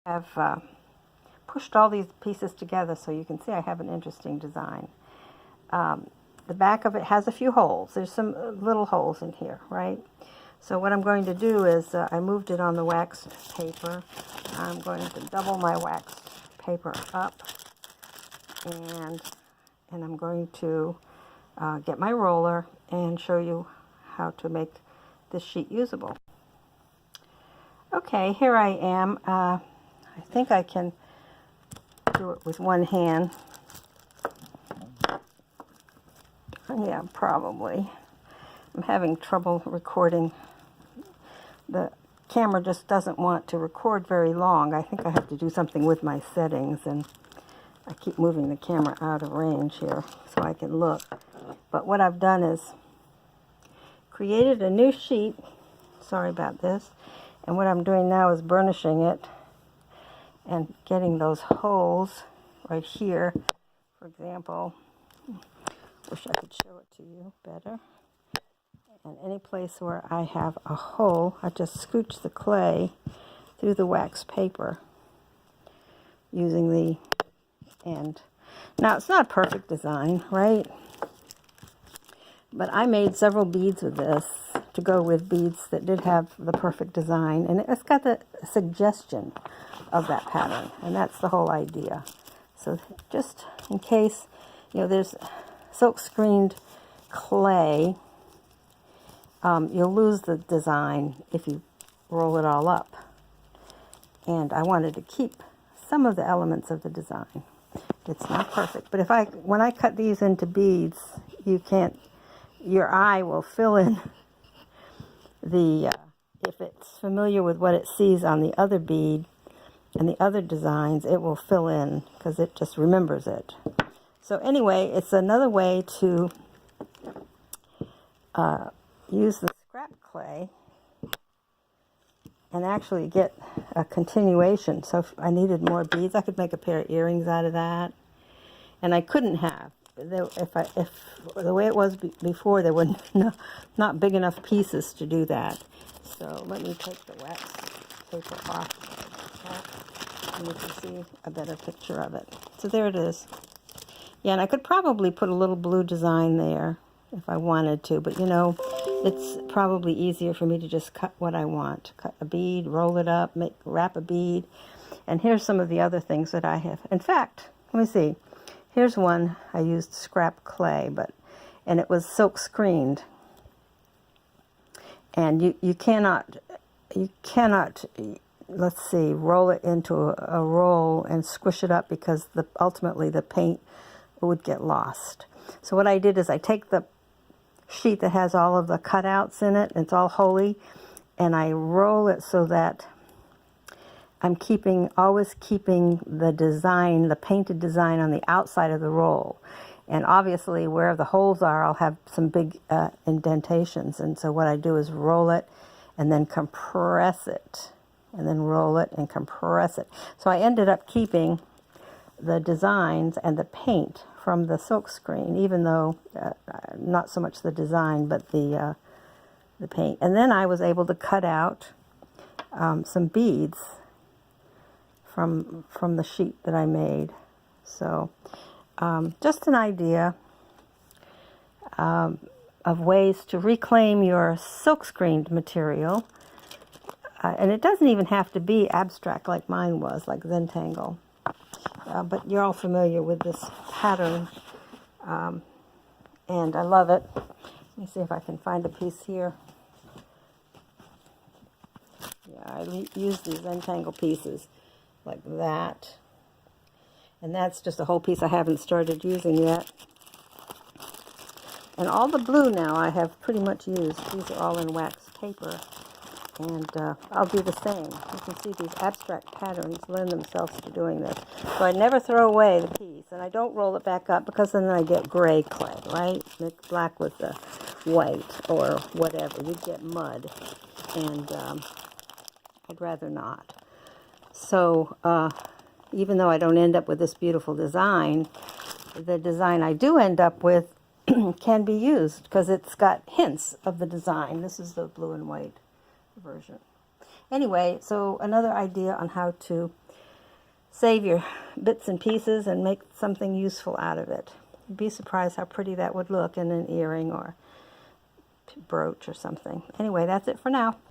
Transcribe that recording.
I've pushed all these pieces together so you can see I have an interesting design. The back of it has a few holes. There's some little holes in here, right? So what I'm going to do is I moved it on the waxed paper. I'm going to double my waxed paper up, and I'm going to get my roller and show you how to make this sheet usable. Okay, here I am. I think I can do it with one hand. Yeah, probably. I'm having trouble recording. The camera just doesn't want to record very long. I think I have to do something with my settings, and I keep moving the camera out of range here so I can look. But what I've done is created a new sheet. Sorry about this. And what I'm doing now is burnishing it and getting those holes right here, for example. Wish I could show it to you better. And any place where I have a hole, I just scooch the clay through the wax paper using the end. Now, it's not a perfect design, right? But I made several beads with this to go with beads that did have the perfect design. And it's got the suggestion of that pattern. And that's the whole idea. So just in case, you know, there's silk screened clay, you'll lose the design if you roll it all up. And I wanted to keep some of the elements of the design. It's not perfect, but when I cut these into beads, your eye will fill in if it's familiar with what it sees on the other bead and the other designs, it will fill in because it just remembers it. So anyway, it's another way to use the scrap clay and actually get a continuation. So if I needed more beads, I could make a pair of earrings out of that. And I couldn't have. If the way it was before, there were not big enough pieces to do that. So let me take the wax paper off, and you can see a better picture of it. So there it is. Yeah, and I could probably put a little blue design there if I wanted to, but you know, it's probably easier for me to just cut what I want. Cut a bead, roll it up, wrap a bead. And here's some of the other things that I have. In fact, let me see. Here's one I used scrap clay, and it was silk screened. And you cannot, let's see, roll it into a roll and squish it up because ultimately the paint would get lost. So what I did is I take the sheet that has all of the cutouts in it, and it's all holy, and I roll it so that I'm always keeping the design, the painted design on the outside of the roll. And obviously where the holes are, I'll have some big indentations. And so what I do is roll it and then compress it, and then roll it and compress it. So I ended up keeping the designs and the paint from the silk screen, even though not so much the design, but the paint. And then I was able to cut out some beads from the sheet that I made. So just an idea of ways to reclaim your silk screened material. And it doesn't even have to be abstract like mine was, like Zentangle. But you're all familiar with this pattern, and I love it. Let me see if I can find a piece here. Yeah, I use these Zentangle pieces like that, and that's just a whole piece I haven't started using yet. And all the blue now I have pretty much used. These are all in wax paper. And I'll do the same. You can see these abstract patterns lend themselves to doing this. So I never throw away the piece. And I don't roll it back up because then I get gray clay, right? Mix black with the white or whatever. You'd get mud. And I'd rather not. So even though I don't end up with this beautiful design, the design I do end up with can be used because it's got hints of the design. This is the blue and white version. Anyway, so another idea on how to save your bits and pieces and make something useful out of it. You'd be surprised how pretty that would look in an earring or brooch or something. Anyway, that's it for now.